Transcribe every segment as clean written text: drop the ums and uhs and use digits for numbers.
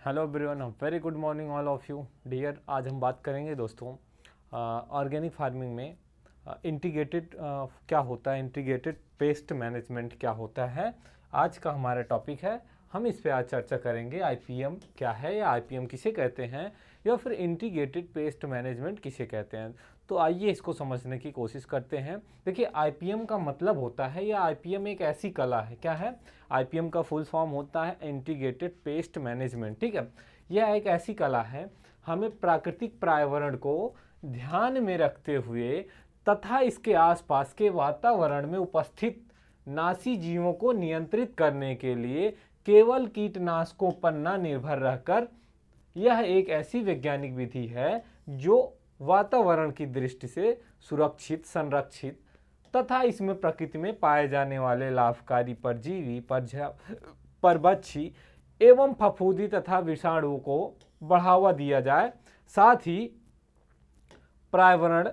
Hello everyone, very good morning all of you dear. आज हम बात करेंगे दोस्तों ऑर्गेनिक फार्मिंग में इंटीग्रेटेड क्या होता है, इंटीग्रेटेड पेस्ट मैनेजमेंट क्या होता है। आज का हमारा टॉपिक है, हम इस पे आज चर्चा करेंगे। आईपीएम क्या है या आईपीएम किसे कहते हैं या फिर इंटीग्रेटेड पेस्ट मैनेजमेंट किसे कहते हैं। तो आइए इसको समझने की कोशिश करते हैं। देखिए, आईपीएम का मतलब होता है या आईपीएम एक ऐसी कला है, क्या है, आईपीएम का फुल फॉर्म होता है इंटीग्रेटेड पेस्ट मैनेजमेंट। ठीक है, यह एक ऐसी कला है, हमें प्राकृतिक पर्यावरण को ध्यान में रखते हुए तथा इसके आसपास के वातावरण में उपस्थित नासी जीवों को नियंत्रित करने के लिए केवल कीटनाशकों पर न निर्भर रहकर, यह एक ऐसी वैज्ञानिक विधि है जो वातावरण की दृष्टि से सुरक्षित, संरक्षित तथा इसमें प्रकृति में पाए जाने वाले लाभकारी परजीवी, परभक्षी एवं फफूंदी तथा विषाणुओं को बढ़ावा दिया जाए। साथ ही पर्यावरण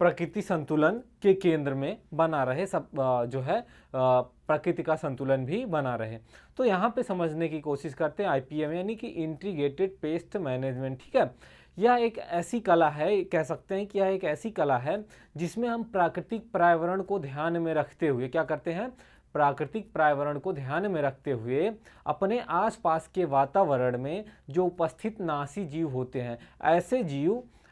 प्रकृति संतुलन के केंद्र में बना रहे, सब जो है प्रकृति का संतुलन भी बना रहे। तो यहाँ पे समझने की कोशिश करते हैं आईपीएम यानी कि इंटीग्रेटेड पेस्ट मैनेजमेंट। ठीक है, यह एक ऐसी कला है, कह सकते हैं कि यह एक ऐसी कला है जिसमें हम प्राकृतिक पर्यावरण को ध्यान में रखते हुए क्या करते हैं, प्राकृतिक पर्यावरण को ध्यान में रखते हुए अपने आसपास के वातावरण में जो उपस्थित नासी जीव होते हैं,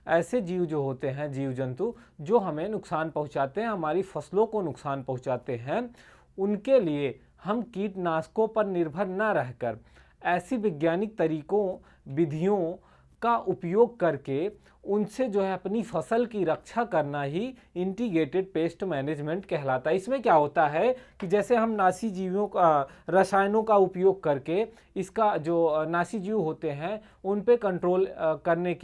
ऐसे जीव जो होते हैं, जीव जंतु जो हमें नुकसान पहुंचाते हैं, हमारी फसलों को नुकसान पहुंचाते हैं, उनके लिए हम कीटनाशकों पर निर्भर न रहकर ऐसी वैज्ञानिक तरीकों, विधियों का उपयोग करके उनसे जो है अपनी फसल की रक्षा करना ही इंटीग्रेटेड पेस्ट मैनेजमेंट कहलाता है। इसमें क्या होता है कि जैसे हम नासी जीवों का, रसायनों का उपयोग करके इसका जो नासी जीव होते हैं उन पे कंट्रोल करने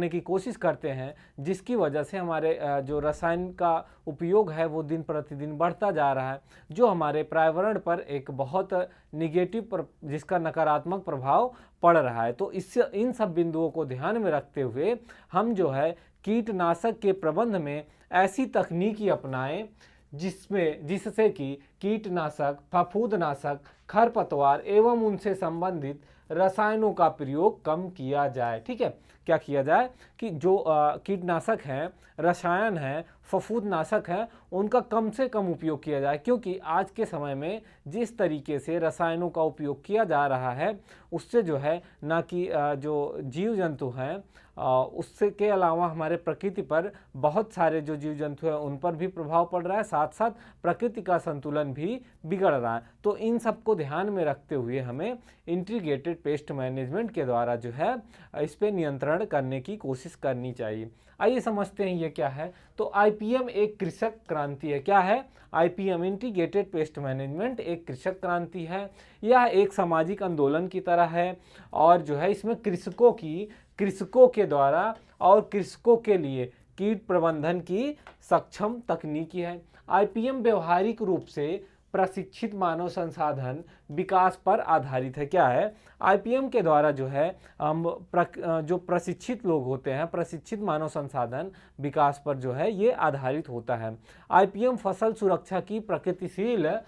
की कोशिश करते हैं, जिसकी वजह से हमारे जो रसायन का उपयोग है वो दिन प्रतिदिन बढ़ता जा रहा है, जो हमारे पर्यावरण पर एक बहुत निगेटिव, जिसका नकारात्मक प्रभाव पड़ रहा है। तो इससे इन सब बिंदुओं को ध्यान में रखते हुए हम जो है कीटनाशक के प्रबंध में ऐसी तकनीकी अपनाएं जिससे कि कीटनाशक, फफूंदनाशक, खरपतवार एवं उनसे संबंधित रसायनों का प्रयोग कम किया जाए। ठीक है, क्या किया जाए कि जो कीटनाशक हैं, रसायन हैं, फफूंदनाशक हैं, उनका कम से कम उपयोग किया जाए, क्योंकि आज के समय में जिस तरीके से रसायनों का उपयोग किया जा रहा है उससे जो है ना कि जो जीव जंतु हैं उससे के अलावा हमारे प्रकृति पर बहुत सारे जो जीव जंतु हैं उन पर भी प्रभाव पड़ रहा है, साथ साथ प्रकृति का संतुलन भी बिगड़ रहा है। तो इन सब को ध्यान में रखते हुए हमें इंटीग्रेटेड पेस्ट मैनेजमेंट के द्वारा जो है इस पे नियंत्रण करने की कोशिश करनी चाहिए। आइए समझते हैं ये क्या है। तो आईपीएम एक कृषक क्रांति है। क्या है आईपीएम? इंटीग्रेटेड पेस्ट मैनेजमेंट एक कृषक क्रांति है। यह एक सामाजिक आंदोलन की तरह है और जो है इसमें कृषकों के द्वारा और कृषकों के लिए कीट प्रबंधन की सक्षम तकनीकी है। आईपीएम व्यवहारिक रूप से प्रशिक्षित मानव संसाधन विकास पर आधारित है। क्या है? आईपीएम के द्वारा जो है हम जो प्रशिक्षित लोग होते हैं, प्रशिक्षित मानव संसाधन विकास पर जो है ये आधारित होता है। आईपीएम फसल सुरक्षा की प्रगतिशील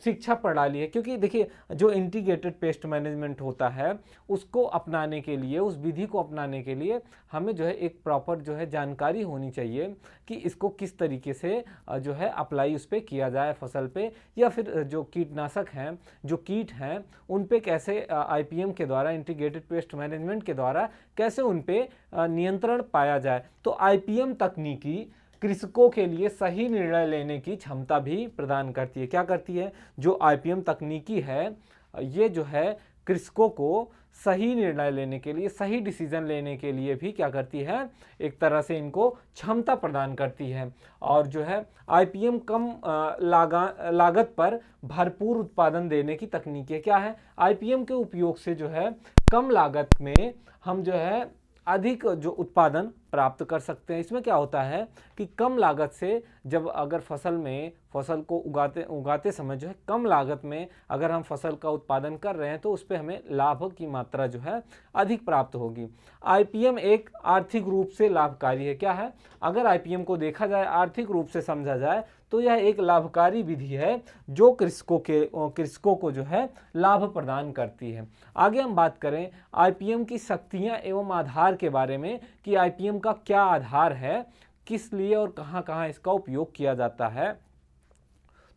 शिक्षा प्रणाली है, क्योंकि देखिए जो इंटीग्रेटेड पेस्ट मैनेजमेंट होता है उसको अपनाने के लिए, उस विधि को अपनाने के लिए हमें जो है एक प्रॉपर जो है जानकारी होनी चाहिए कि इसको किस तरीके से जो है अप्लाई उस पर किया जाए फसल पे, या फिर जो कीटनाशक हैं, जो कीट हैं, उन पे कैसे आईपीएम के द्वारा, इंटीग्रेटेड पेस्ट मैनेजमेंट के द्वारा कैसे उन पे नियंत्रण पाया जाए। तो आईपीएम तकनीकी कृषकों के लिए सही निर्णय लेने की क्षमता भी प्रदान करती है। क्या करती है? जो आईपीएम तकनीकी है ये जो है कृषकों को सही निर्णय लेने के लिए, सही डिसीजन लेने के लिए भी क्या करती है, एक तरह से इनको क्षमता प्रदान करती है। और जो है आईपीएम कम लागत पर भरपूर उत्पादन देने की तकनीक है। क्या है? आईपीएम के उपयोग से जो है कम लागत में हम जो है अधिक जो उत्पादन प्राप्त कर सकते हैं। इसमें क्या होता है कि कम लागत से जब अगर फसल को उगाते समय जो है कम लागत में अगर हम फसल का उत्पादन कर रहे हैं तो उस पर हमें लाभ की मात्रा जो है अधिक प्राप्त होगी। आईपीएम एक आर्थिक रूप से लाभकारी है। क्या है? अगर आईपीएम को देखा जाए, आर्थिक रूप से समझा जाए तो यह एक लाभकारी विधि है जो कृषकों को जो है लाभ प्रदान करती है। आगे हम बात करें आईपीएम की शक्तियां एवं आधार के बारे में कि आईपीएम का क्या आधार है, किस लिए और कहां कहां इसका उपयोग किया जाता है।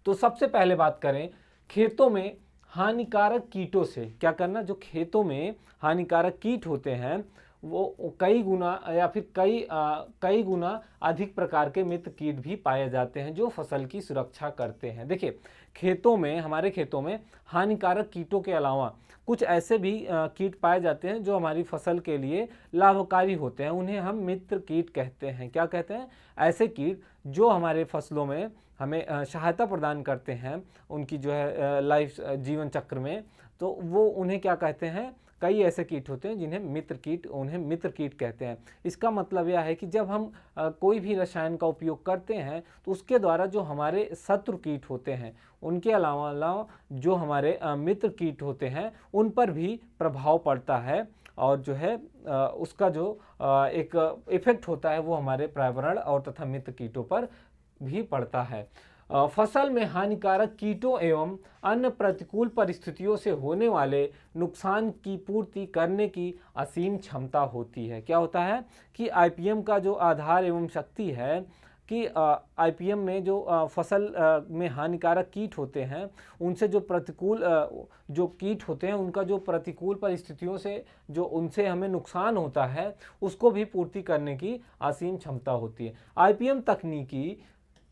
तो सबसे पहले बात करें खेतों में हानिकारक कीटों से क्या करना, जो खेतों में हानिकारक कीट होते हैं वो कई गुना या फिर कई गुना अधिक प्रकार के मित्र कीट भी पाए जाते हैं जो फसल की सुरक्षा करते हैं। देखिए हमारे खेतों में हानिकारक कीटों के अलावा कुछ ऐसे भी कीट पाए जाते हैं जो हमारी फसल के लिए लाभकारी होते हैं, उन्हें हम मित्र कीट कहते हैं। क्या कहते हैं? ऐसे कीट जो हमारे फसलों में हमें सहायता प्रदान करते हैं उनकी जो है लाइफ जीवन चक्र में, तो वो उन्हें क्या कहते हैं, कई ऐसे कीट होते हैं जिन्हें उन्हें मित्र कीट कहते हैं। इसका मतलब यह है कि जब हम कोई भी रसायन का उपयोग करते हैं तो उसके द्वारा जो हमारे शत्रु कीट होते हैं उनके अलावा जो हमारे मित्र कीट होते हैं उन पर भी प्रभाव पड़ता है, और जो है उसका जो एक इफेक्ट होता है वो हमारे पर्यावरण और तथा मित्र कीटों पर भी पड़ता है। फसल में हानिकारक कीटों एवं अन्य प्रतिकूल परिस्थितियों से होने वाले नुकसान की पूर्ति करने की असीम क्षमता होती है। क्या होता है कि आईपीएम का जो आधार एवं शक्ति है कि आईपीएम में जो फसल में हानिकारक कीट होते हैं उनसे जो प्रतिकूल जो कीट होते हैं उनका जो प्रतिकूल परिस्थितियों से जो उनसे हमें नुकसान होता है उसको भी पूर्ति करने की असीम क्षमता होती है। आईपीएम तकनीकी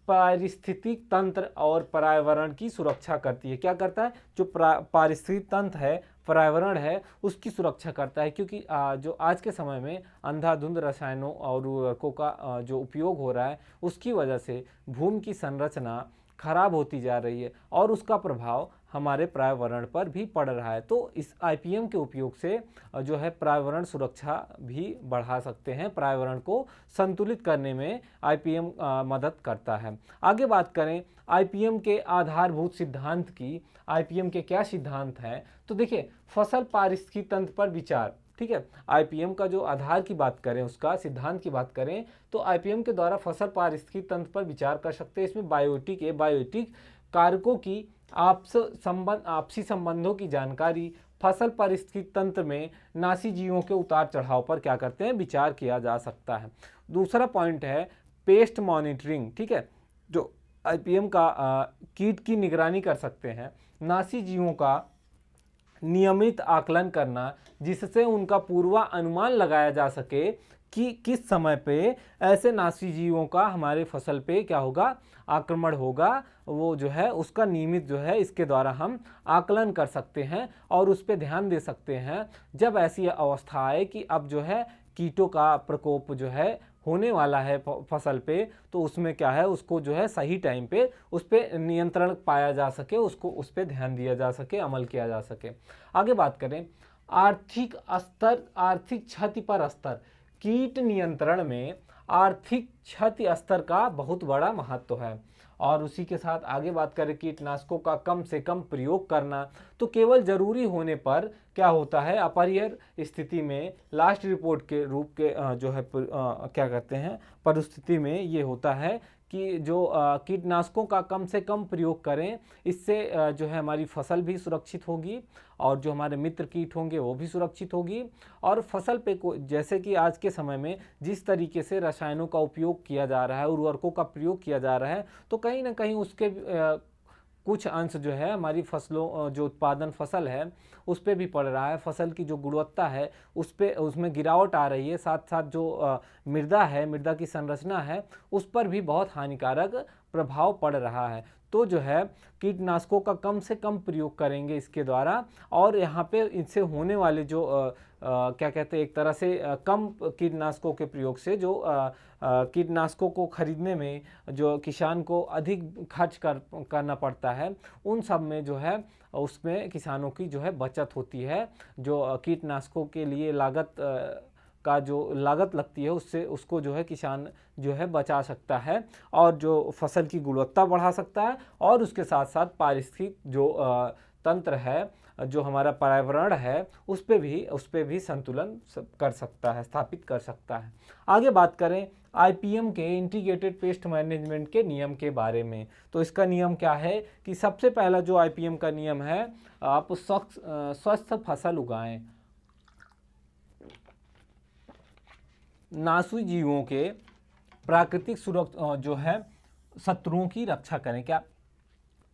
पारिस्थितिक तंत्र और पर्यावरण की सुरक्षा करती है। क्या करता है? जो पारिस्थितिक तंत्र है, पर्यावरण है, उसकी सुरक्षा करता है, क्योंकि जो आज के समय में अंधाधुंध रसायनों और उर्वरकों का जो उपयोग हो रहा है उसकी वजह से भूमि की संरचना खराब होती जा रही है और उसका प्रभाव हमारे पर्यावरण पर भी पड़ रहा है। तो इस आईपीएम के उपयोग से जो है पर्यावरण सुरक्षा भी बढ़ा सकते हैं, पर्यावरण को संतुलित करने में आईपीएम मदद करता है। आगे बात करें आईपीएम के आधारभूत सिद्धांत की, आईपीएम के क्या सिद्धांत हैं, तो देखिए फसल पारिस्थितिकी तंत्र पर विचार, ठीक है। आईपीएम का जो आधार की बात करें, उसका सिद्धांत की बात करें तो आईपीएम के द्वारा फसल पारिस्थितिकी तंत्र पर विचार कर सकते हैं। इसमें बायोटिक कारकों की आपसी संबंधों की जानकारी, फसल पारिस्थितिकी तंत्र में नासी जीवों के उतार चढ़ाव पर क्या करते हैं, विचार किया जा सकता है। दूसरा पॉइंट है पेस्ट मॉनिटरिंग, ठीक है, जो आईपीएम का कीट की निगरानी कर सकते हैं, नासी जीवों का नियमित आकलन करना जिससे उनका पूर्वानुमान लगाया जा सके कि किस समय पे ऐसे नासी जीवों का हमारे फसल पे क्या होगा, आक्रमण होगा, वो जो है उसका नियमित जो है इसके द्वारा हम आकलन कर सकते हैं और उस पर ध्यान दे सकते हैं। जब ऐसी अवस्था आए कि अब जो है कीटों का प्रकोप जो है होने वाला है फसल पे, तो उसमें क्या है, उसको जो है सही टाइम पे उस पर नियंत्रण पाया जा सके, उसको उस पर ध्यान दिया जा सके, अमल किया जा सके। आगे बात करें आर्थिक क्षति पर स्तर, कीट नियंत्रण में आर्थिक क्षति स्तर का बहुत बड़ा महत्व है। और उसी के साथ आगे बात करें कीटनाशकों का कम से कम प्रयोग करना, तो केवल जरूरी होने पर क्या होता है, अपरिहार्य स्थिति में लास्ट रिपोर्ट के रूप के जो है क्या कहते हैं परिस्थिति में ये होता है कि जो कीटनाशकों का कम से कम प्रयोग करें, इससे जो है हमारी फसल भी सुरक्षित होगी और जो हमारे मित्र कीट होंगे वो भी सुरक्षित होगी। और फसल पे जैसे कि आज के समय में जिस तरीके से रसायनों का उपयोग किया जा रहा है, उर्वरकों का प्रयोग किया जा रहा है, तो कहीं ना कहीं उसके कुछ अंश जो है हमारी फसलों जो उत्पादन फसल है उस पर भी पड़ रहा है, फसल की जो गुणवत्ता है उसमें गिरावट आ रही है, साथ साथ जो मृदा है, मृदा की संरचना है, उस पर भी बहुत हानिकारक प्रभाव पड़ रहा है। तो जो है कीटनाशकों का कम से कम प्रयोग करेंगे इसके द्वारा, और यहाँ पे इनसे होने वाले जो क्या कहते हैं एक तरह से कम कीटनाशकों के प्रयोग से जो कीटनाशकों को खरीदने में जो किसान को अधिक खर्च करना पड़ता है, उन सब में जो है उसमें किसानों की जो है बचत होती है। जो कीटनाशकों के लिए का जो लागत लगती है उससे उसको जो है किसान जो है बचा सकता है और जो फसल की गुणवत्ता बढ़ा सकता है, और उसके साथ साथ पारिस्थितिक जो तंत्र है, जो हमारा पर्यावरण है, उस पे भी संतुलन कर सकता है, स्थापित कर सकता है। आगे बात करें आईपीएम के इंटीग्रेटेड पेस्ट मैनेजमेंट के नियम के बारे में, तो इसका नियम क्या है कि सबसे पहला जो आईपीएम का नियम है, आप स्वस्थ फसल उगाएं, नासुई जीवों के प्राकृतिक सुरक्षा जो है शत्रुओं की रक्षा करें। क्या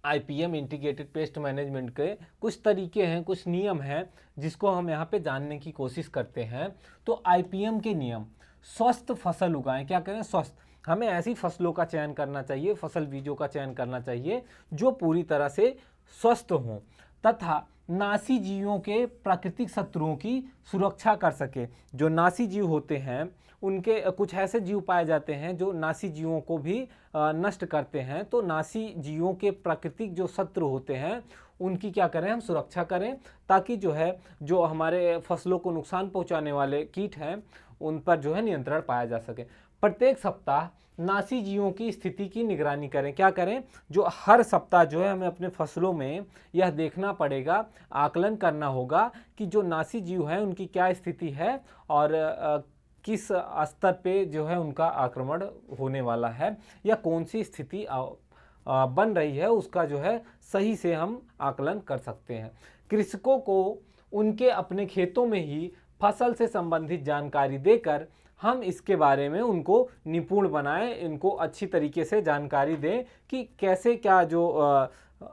आईपीएम इंटीग्रेटेड पेस्ट मैनेजमेंट के कुछ तरीके हैं, कुछ नियम हैं जिसको हम यहाँ पे जानने की कोशिश करते हैं। तो आईपीएम के नियम, स्वस्थ फसल उगाएं, क्या करें, स्वस्थ, हमें ऐसी फसलों का चयन करना चाहिए, फसल बीजों का चयन करना चाहिए जो पूरी तरह से स्वस्थ हों, तथा नासी जीवों के प्राकृतिक शत्रुओं की सुरक्षा कर सके। जो नासी जीव होते हैं, उनके कुछ ऐसे जीव पाए जाते हैं जो नासी जीवों को भी नष्ट करते हैं, तो नासी जीवों के प्राकृतिक जो शत्रु होते हैं उनकी क्या करें, हम सुरक्षा करें, ताकि जो है जो हमारे फसलों को नुकसान पहुंचाने वाले कीट हैं उन पर जो है नियंत्रण पाया जा सके। प्रत्येक सप्ताह नासी जीवों की स्थिति की निगरानी करें। क्या करें, जो हर सप्ताह जो है हमें अपने फसलों में यह देखना पड़ेगा, आकलन करना होगा कि जो नासी जीव हैं उनकी क्या स्थिति है और किस स्तर पे जो है उनका आक्रमण होने वाला है या कौन सी स्थिति बन रही है, उसका जो है सही से हम आकलन कर सकते हैं। कृषकों को उनके अपने खेतों में ही फसल से संबंधित जानकारी देकर हम इसके बारे में उनको निपुण बनाएं, इनको अच्छी तरीके से जानकारी दें कि कैसे क्या जो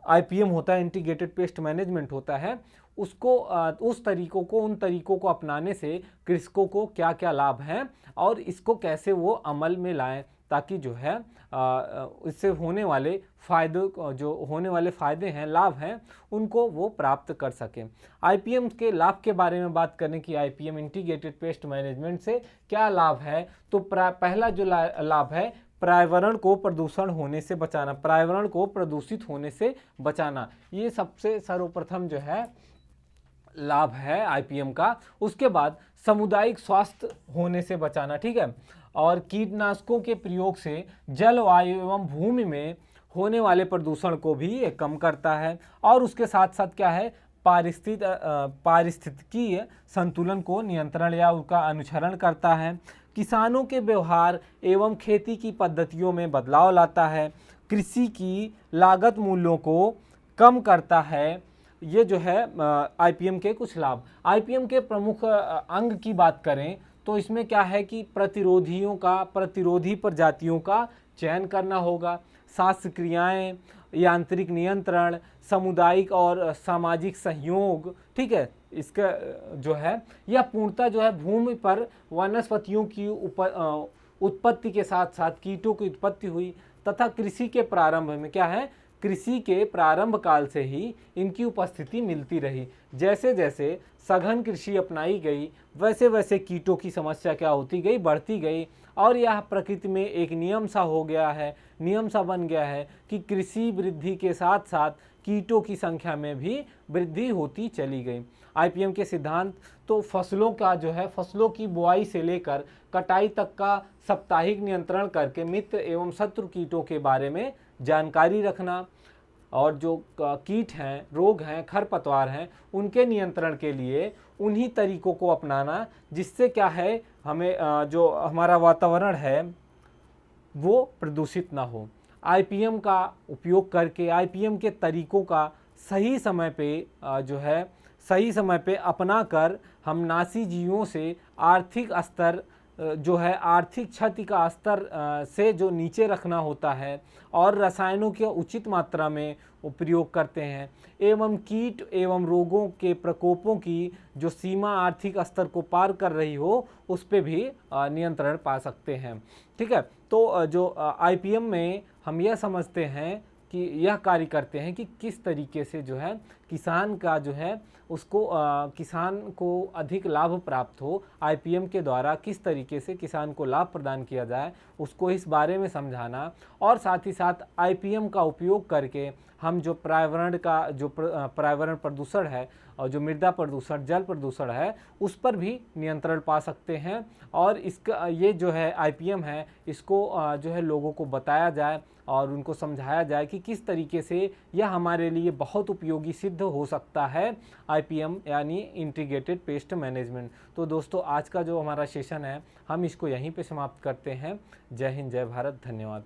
आईपीएम होता है, इंटीग्रेटेड पेस्ट मैनेजमेंट होता है, उसको उस तरीकों को, उन तरीकों को अपनाने से कृषकों को क्या क्या लाभ हैं और इसको कैसे वो अमल में लाएं, ताकि जो है इससे होने वाले फ़ायदे हैं, लाभ हैं, उनको वो प्राप्त कर सकें। आईपीएम के लाभ के बारे में बात करें कि आईपीएम इंटीग्रेटेड पेस्ट मैनेजमेंट से क्या लाभ है, तो पहला जो लाभ है, पर्यावरण को प्रदूषण होने से बचाना, पर्यावरण को प्रदूषित होने से बचाना, ये सबसे सर्वप्रथम जो है लाभ है आईपीएम का। उसके बाद सामुदायिक स्वास्थ्य होने से बचाना, ठीक है, और कीटनाशकों के प्रयोग से जल, वायु एवं भूमि में होने वाले प्रदूषण को भी ये कम करता है। और उसके साथ साथ क्या है, पारिस्थितिकीय संतुलन को नियंत्रण या उसका अनुसरण करता है, किसानों के व्यवहार एवं खेती की पद्धतियों में बदलाव लाता है, कृषि की लागत मूल्यों को कम करता है। ये जो है आईपीएम के कुछ लाभ। आईपीएम के प्रमुख अंग की बात करें तो इसमें क्या है कि प्रतिरोधी प्रजातियों का चयन करना होगा, शास्त्र क्रियाएं, यांत्रिक नियंत्रण, सामुदायिक और सामाजिक सहयोग, ठीक है, इसका जो है यह पूर्णतः जो है भूमि पर वनस्पतियों की उत्पत्ति के साथ साथ कीटों की उत्पत्ति हुई, तथा कृषि के प्रारंभ में क्या है, कृषि के प्रारंभ काल से ही इनकी उपस्थिति मिलती रही। जैसे जैसे सघन कृषि अपनाई गई, वैसे वैसे कीटों की समस्या क्या होती गई, बढ़ती गई, और यह प्रकृति में एक नियम सा हो गया है, नियम सा बन गया है कि कृषि वृद्धि के साथ साथ कीटों की संख्या में भी वृद्धि होती चली गई। आईपीएम के सिद्धांत तो फसलों का जो है, फसलों की बुआई से लेकर कटाई तक का साप्ताहिक नियंत्रण करके मित्र एवं शत्रु कीटों के बारे में जानकारी रखना, और जो कीट हैं, रोग हैं, खरपतवार हैं, उनके नियंत्रण के लिए उन्हीं तरीकों को अपनाना जिससे क्या है, हमें जो हमारा वातावरण है वो प्रदूषित ना हो। आईपीएम का उपयोग करके, आईपीएम के तरीकों का सही समय पे अपना कर हम नासी जीवों से आर्थिक स्तर जो है, आर्थिक क्षति का स्तर से जो नीचे रखना होता है, और रसायनों के उचित मात्रा में उपयोग करते हैं, एवं कीट एवं रोगों के प्रकोपों की जो सीमा आर्थिक स्तर को पार कर रही हो, उस पे भी नियंत्रण पा सकते हैं। ठीक है, तो जो आईपीएम में हम यह समझते हैं कि यह कार्य करते हैं कि किस तरीके से जो है किसान का जो है उसको किसान को अधिक लाभ प्राप्त हो, आईपीएम के द्वारा किस तरीके से किसान को लाभ प्रदान किया जाए, उसको इस बारे में समझाना, और साथ ही साथ आईपीएम का उपयोग करके हम जो पर्यावरण प्रदूषण है और जो मृदा प्रदूषण, जल प्रदूषण है, उस पर भी नियंत्रण पा सकते हैं। और इसका ये जो है आईपीएम है, इसको जो है लोगों को बताया जाए और उनको समझाया जाए कि किस तरीके से यह हमारे लिए बहुत उपयोगी सिद्ध सिद्ध हो सकता है आईपीएम यानी इंटीग्रेटेड पेस्ट मैनेजमेंट। तो दोस्तों आज का जो हमारा सेशन है हम इसको यहीं पे समाप्त करते हैं। जय हिंद, जय भारत, धन्यवाद।